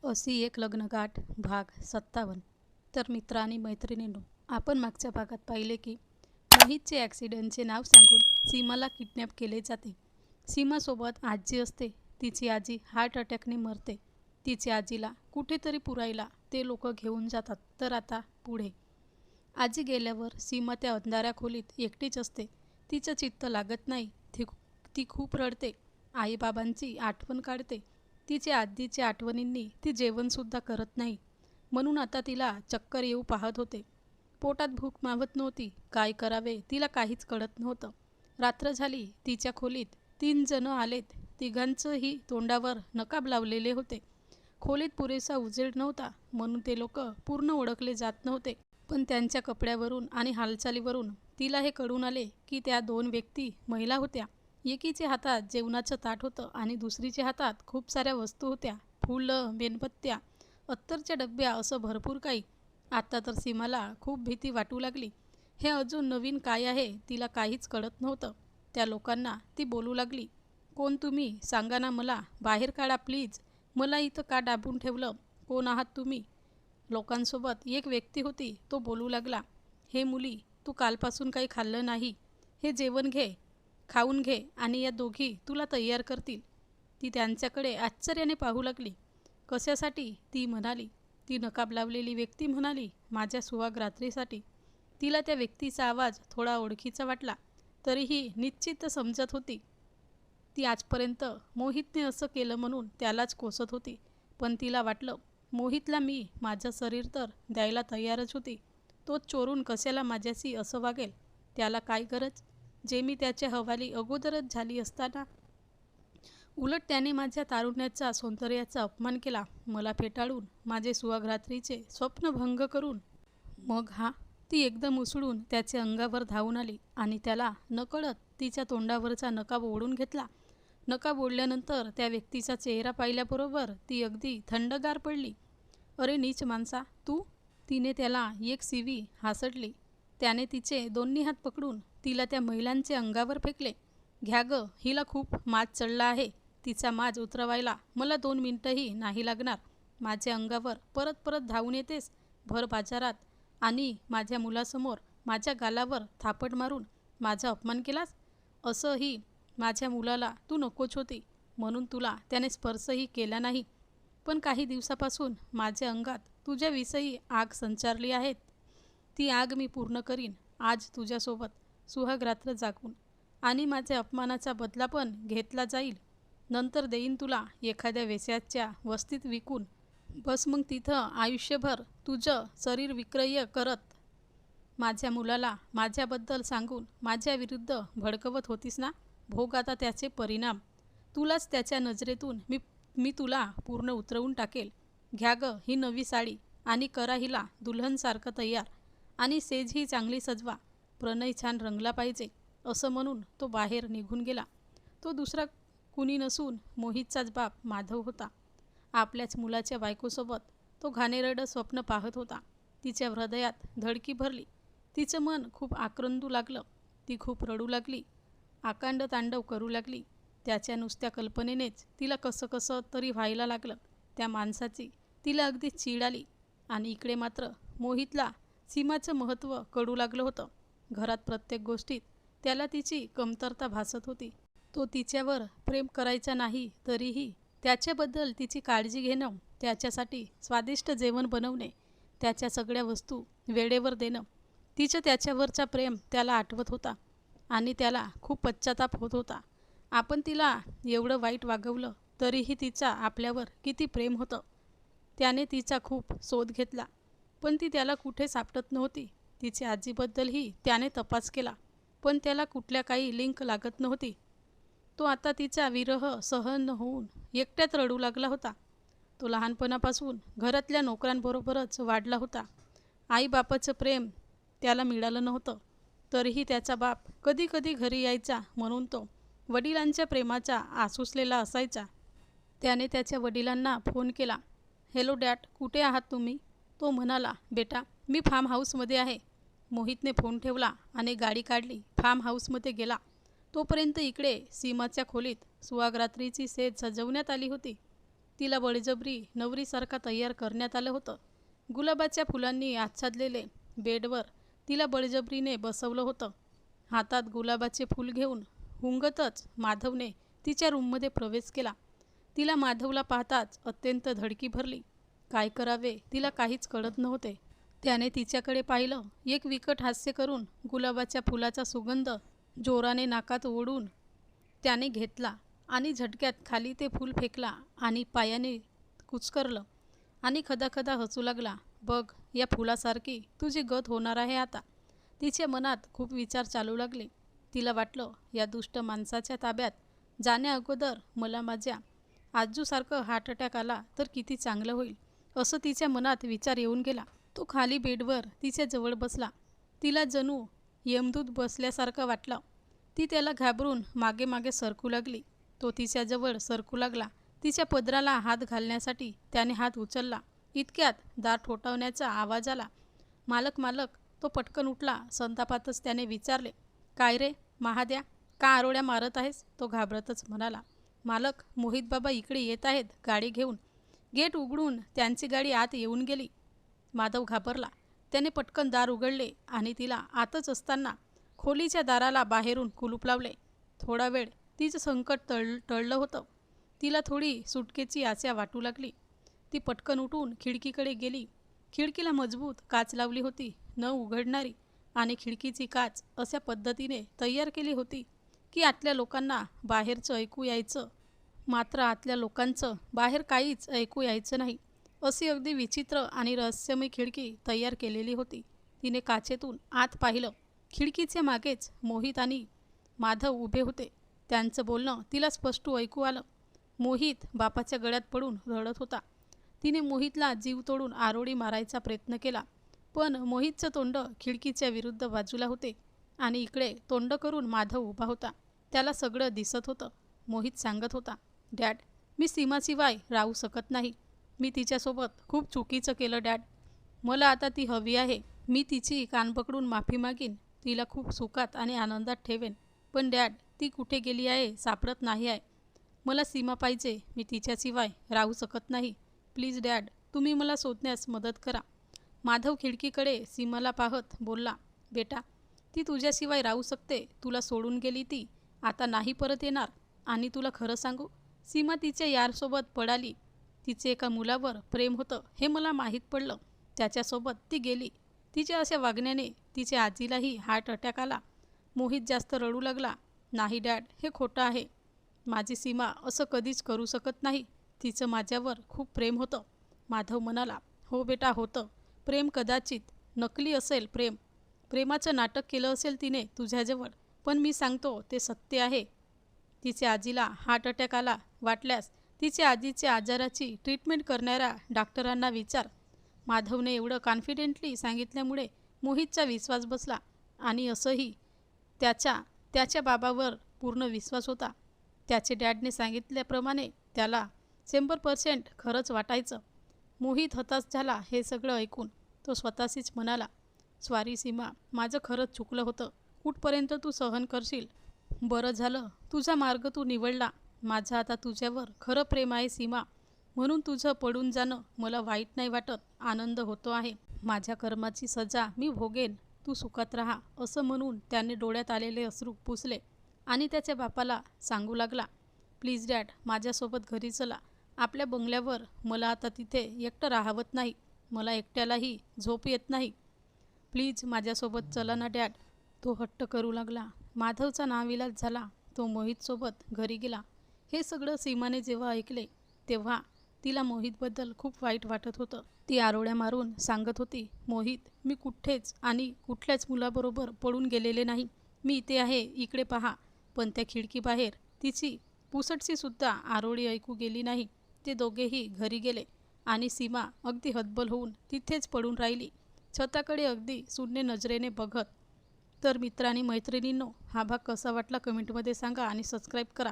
अशी एक लग्नगाठ भाग 57. तर मित्र आणि मैत्रिणींनो, आपण मागच्या भागात पाहिले की मोहितचे ॲक्सिडेंटचे नाव सांगून सीमाला किडनॅप केले जाते. सीमासोबत आजी असते. तिची आजी हार्ट अटॅकने मरते. तिच्या आजीला कुठेतरी पुरायला ते लोक घेऊन जातात. तर आता पुढे आजी गेल्यावर सीमा त्या अंधाऱ्या खोलीत एकटीच असते. तिचं चित्त लागत नाही. ती खूप रडते. आईबाबांची आठवण काढते. तिच्या आजीच्या आठवणींनी ती जेवणसुद्धा करत नाही. म्हणून आता तिला चक्कर येऊ पाहत होते. पोटात भूक मावत नव्हती. काय करावे तिला काहीच कळत नव्हतं. रात्र झाली. तिच्या खोलीत 3 जण आलेत. तिघांचंही तोंडावर नकाब लावलेले होते. खोलीत पुरेसा उजेड नव्हता, म्हणून ते लोक पूर्ण ओळखले जात नव्हते. पण त्यांच्या कपड्यावरून आणि हालचालीवरून तिला हे कळून आले की त्या 2 व्यक्ती महिला होत्या. एकीच्या हातात जेवणाचं ताट होतं आणि दुसरीच्या हातात खूप साऱ्या वस्तू होत्या. फुलं, मेणबत्त्या, अत्तरच्या डब्या, असं भरपूर काही. आता तर सीमाला खूप भीती वाटू लागली. हे अजून नवीन काय आहे तिला काहीच कळत नव्हतं. त्या लोकांना ती बोलू लागली, कोण तुम्ही? सांगा ना मला. बाहेर काढा प्लीज. मला इथं का दाबून ठेवलं? कोण आहात तुम्ही? लोकांसोबत एक व्यक्ती होती. तो बोलू लागला, हे मुली, तू कालपासून काही खाल्लं नाही. हे जेवण घे, खाऊन घे आणि या दोघी तुला तयार करतील. ती त्यांच्याकडे आश्चर्याने पाहू लागली. कशासाठी? ती म्हणाली. ती नकाब लावलेली व्यक्ती म्हणाली, माझ्या सुहाग रात्रीसाठी. तिला त्या व्यक्तीचा आवाज थोडा ओळखीचा वाटला, तरीही निश्चित समजत होती. ती आजपर्यंत मोहितने असं केलं म्हणून त्यालाच कोसत होती. पण तिला वाटलं, मोहितला मी माझं शरीर तर द्यायला तयारच होती. तो चोरून कशाला माझ्याशी असं वागेल? त्याला काय गरज? जे मी त्याच्या हवाली अगोदरच झाली असताना. उलट त्याने माझ्या तारुण्याचा, सौंदर्याचा अपमान केला. मला फेटाळून, माझे सुहागरात्रीचे स्वप्नभंग करून. मग ती एकदम उसळून त्याच्या अंगावर धावून आली आणि त्याला नकळत तिच्या तोंडावरचा नकाब ओढून घेतला. नकाब ओढल्यानंतर त्या व्यक्तीचा चेहरा पाहिल्याबरोबर ती अगदी थंडगार पडली. अरे नीच माणसा, तू? तिने त्याला एक शिवी हासडली. त्याने तिचे दोन्ही हात पकडून तिला त्या महिलांच्या अंगावर फेकले. घ्या ग, हिला खूप माज चढला आहे. तिचा माज उतरवायला मला 2 मिनिटंही नाही लागणार. माझ्या अंगावर परत परत धावून येतेस भर बाजारात आणि माझ्या मुलासमोर माझ्या गालावर थापट मारून माझा अपमान केलास. असंही माझ्या मुलाला तू नकोच होती, म्हणून तुला त्याने स्पर्शही केला नाही. पण काही दिवसापासून माझ्या अंगात तुझ्याविषयी आग संचारली आहे. ती आग मी पूर्ण करीन आज तुझ्यासोबत सुहागरात्र जागून. आणि माझ्या अपमानाचा बदला पण घेतला जाईल. नंतर देईन तुला एखाद्या वेश्याच्या वस्तीत विकून. बस मग तिथं आयुष्यभर तुझं शरीर विक्रय करत. माझ्या मुलाला माझ्याबद्दल सांगून माझ्या विरुद्ध भडकवत होतीस ना? भोग आता त्याचे परिणाम. तुलाच त्याच्या नजरेतून मी तुला पूर्ण उतरवून टाकेल. घ्या ग ही नवी साडी आणि करा हिला दुल्हनसारखं तयार आणि सेज ही चांगली सजवा. प्रणय छान रंगला पाहिजे. असं म्हणून तो बाहेर निघून गेला. तो दुसरा कुणी नसून मोहितचाच बाप माधव होता. आपल्याच मुलाच्या बायकोसोबत तो घाणेरडं स्वप्न पाहत होता. तिच्या हृदयात धडकी भरली. तिचं मन खूप आक्रंदू लागलं. ती खूप रडू लागली. आकांड तांडव करू लागली. त्याच्या नुसत्या कल्पनेनेच तिला कसं तरी व्हायला लागलं. त्या माणसाची तिला अगदी चीड आली. आणि इकडे मात्र मोहितला सीमाचं महत्त्व कळू लागलं होतं. घरात प्रत्येक गोष्टीत त्याला तिची कमतरता भासत होती. तो तिच्यावर प्रेम करायचा नाही, तरीही त्याच्याबद्दल तिची काळजी घेणं, त्याच्यासाठी स्वादिष्ट जेवण बनवणे, त्याच्या सगळ्या वस्तू वेळेवर देणं, तिचं त्याच्यावरचा प्रेम त्याला आठवत होता. आणि त्याला खूप पश्चाताप होत होता. आपण तिला एवढं वाईट वागवलं, तरीही तिचा आपल्यावर किती प्रेम होतं. त्याने तिचा खूप शोध घेतला, पण ती त्याला कुठे सापडत नव्हती. तिच्या आजीबद्दलही त्याने तपास केला, पण त्याला कुठल्या काही लिंक लागत नव्हती. तो आता तिचा विरह सहन न होऊन एकट्यात रडू लागला होता. तो लहानपणापासून घरातल्या नोकरांबरोबरच वाढला होता. आईबापाचं प्रेम त्याला मिळालं नव्हतं, तरीही त्याचा बाप कधी कधी घरी यायचा, म्हणून तो वडिलांच्या प्रेमाचा आसुसलेला असायचा. त्याने त्याच्या वडिलांना फोन केला. हॅलो डॅड, कुठे आहात तुम्ही? तो म्हणाला, बेटा मी फार्म हाऊसमध्ये आहे. मोहितने फोन ठेवला आणि गाडी काढली. फार्म हाऊसमध्ये गेला. तोपर्यंत इकडे सीमाच्या खोलीत सुहागरात्रीची सेज सजवण्यात आली होती. तिला बळजबरी नवरीसारखा तयार करण्यात आलं होतं. गुलाबाच्या फुलांनी आच्छादलेले बेडवर तिला बळजबरीने बसवलं होतं. हातात गुलाबाचे फूल घेऊन हुंगतच माधवने तिच्या रूममध्ये प्रवेश केला. तिला माधवला पाहताच अत्यंत धडकी भरली. काय करावे तिला काहीच कळत नव्हते. त्याने तिच्याकडे पाहिलं. एक विकट हास्य करून गुलाबाच्या फुलाचा सुगंध जोराने नाकात ओढून त्याने घेतला आणि झटक्यात खाली ते फूल फेकला आणि पायाने कुचकरलं आणि खदाखदा हसू लागला. बघ, या फुलासारखी तुझी गत होणार आहे आता. तिच्या मनात खूप विचार चालू लागले. तिला वाटलं, या दुष्ट माणसाच्या ताब्यात जाण्याअगोदर मला माझ्या आजूसारखं हार्ट अटॅक आला तर किती चांगलं होईल, असं तिच्या मनात विचार येऊन गेला. तो खाली बेडवर तिच्या जवळ बसला. तिला जणू यमदूत बसल्यासारखं वाटलं. ती त्याला घाबरून मागे मागे सरकू लागली. तो तिच्याजवळ सरकू लागला. तिच्या पदराला हात घालण्यासाठी त्याने हात उचलला. इतक्यात दार ठोठावण्याचा आवाज आला. मालक मालक. तो पटकन उठला. संतापातच त्याने विचारले, काय रे महाद्या, का आरोळ्या मारत आहेस? तो घाबरतच म्हणाला, मालक, मोहित बाबा इकडे येत आहेत गाडी घेऊन. गेट उघडून त्यांची गाडी आत येऊन गेली. माधव घाबरला. त्याने पटकन दार उघडले आणि तिला आतच असताना खोलीच्या दाराला बाहेरून कुलूप लावले. थोडा वेळ तिचं संकट टळलं होतं. तिला थोडी सुटकेची आशा वाटू लागली. ती पटकन उठून खिडकीकडे गेली. खिडकीला मजबूत काच लावली होती, न उघडणारी, आणि खिडकीची काच अशा पद्धतीने तयार केली होती की आतल्या लोकांना बाहेरचं ऐकू यायचं, मात्र आतल्या लोकांचं बाहेर काहीच ऐकू यायचं नाही. अशी अगदी विचित्र आणि रहस्यमय खिडकी तयार केलेली होती. तिने काचेतून आत पाहिलं. खिडकीच्या मागेच मोहित आणि माधव उभे होते. त्यांचं बोलणं तिला स्पष्ट ऐकू आलं. मोहित बापाच्या गळ्यात पडून रडत होता. तिने मोहितला जीव तोडून आरोळी मारायचा प्रयत्न केला, पण मोहितचं तोंड खिडकीच्या विरुद्ध बाजूला होते आणि इकडे तोंड करून माधव उभा होता. त्याला सगळं दिसत होतं. मोहित सांगत होता, डॅड, मी सीमाशिवाय राहू शकत नाही. मी तिच्यासोबत खूप चुकीचं केलं डॅड. मला आता ती हवी आहे. मी तिची कान पकडून माफी मागीन. तिला खूप सुखात आणि आनंदात ठेवेन. पण डॅड, ती कुठे गेली आहे सापडत नाही आहे. मला सीमा पाहिजे. मी तिच्याशिवाय राहू शकत नाही. प्लीज डॅड, तुम्ही मला शोधण्यास मदत करा. माधव खिडकीकडे सीमाला पाहत बोलला, बेटा, ती तुझ्याशिवाय राहू शकते. तुला सोडून गेली ती आता नाही परत येणार. आणि तुला खरं सांगू, सीमा तिच्या यारसोबत पळाली. तिचे एका मुलावर प्रेम होतं हे मला माहीत पडलं. त्याच्यासोबत ती गेली. तिच्या अशा वागण्याने तिच्या आजीलाही हार्ट अटॅक आला. मोहित जास्त रडू लागला. नाही डॅड, हे खोटं आहे. माझी सीमा असं कधीच करू शकत नाही. तिचं माझ्यावर खूप प्रेम होतं. माधव म्हणाला, हो बेटा, होतं प्रेम. कदाचित नकली असेल प्रेम. प्रेमाचं नाटक केलं असेल तिने तुझ्याजवळ. पण मी सांगतो ते सत्य आहे. तिच्या आजीला हार्ट अटॅक आला. वाटल्यास तिच्या आजीच्या आजाराची ट्रीटमेंट करणाऱ्या डॉक्टरांना विचार. माधवने एवढं कॉन्फिडेंटली सांगितल्यामुळे मोहितचा विश्वास बसला आणि असंही त्याच्या बाबावर पूर्ण विश्वास होता. त्याचे डॅडने सांगितल्याप्रमाणे त्याला 100% खरंच वाटायचं. मोहित हताश झाला हे सगळं ऐकून. तो स्वतःशीच म्हणाला, सॉरी सीमा, माझं खरंच चुकलं होतं. कुठपर्यंत तू सहन करशील? बरं झालं तुझा मार्ग तू निवडला. माझं आता तुझ्यावर खरं प्रेम आहे सीमा. म्हणून तुझं पडून जाणं मला वाईट नाही वाटत, आनंद होतो आहे. माझ्या कर्माची सजा मी भोगेन. तू सुखात राहा. असं म्हणून त्याने डोळ्यात आलेले अश्रू पुसले आणि त्याच्या बापाला सांगू लागला, प्लीज डॅड, माझ्यासोबत घरी चला. आपल्या बंगल्यावर. मला आता तिथे एकटं राहावत नाही. मला एकट्यालाही झोप येत नाही. प्लीज माझ्यासोबत चला ना डॅड. तो हट्ट करू लागला. माधवचा नाविलाज झाला. तो मोहितसोबत घरी गेला. हे सगळं सीमाने जेव्हा ऐकले तेव्हा तिला मोहितबद्दल खूप वाईट वाटत होतं. ती आरोळ्या मारून सांगत होती, मोहित, मी कुठेच आणि कुठल्याच मुलाबरोबर पळून गेलेले नाही. मी इथे आहे, इकडे पहा. पण त्या खिडकीबाहेर तिची पुसटशी सुद्धा आरोळी ऐकू गेली नाही. ते दोघेही घरी गेले आणि सीमा अगदी हतबल होऊन तिथेच पडून राहिली, छताकडे अगदी शून्य नजरेने बघत. तर मित्रांनी मैत्रिणींनो, हा भाग कसा वाटला कमेंटमध्ये सांगा आणि सबस्क्राईब करा.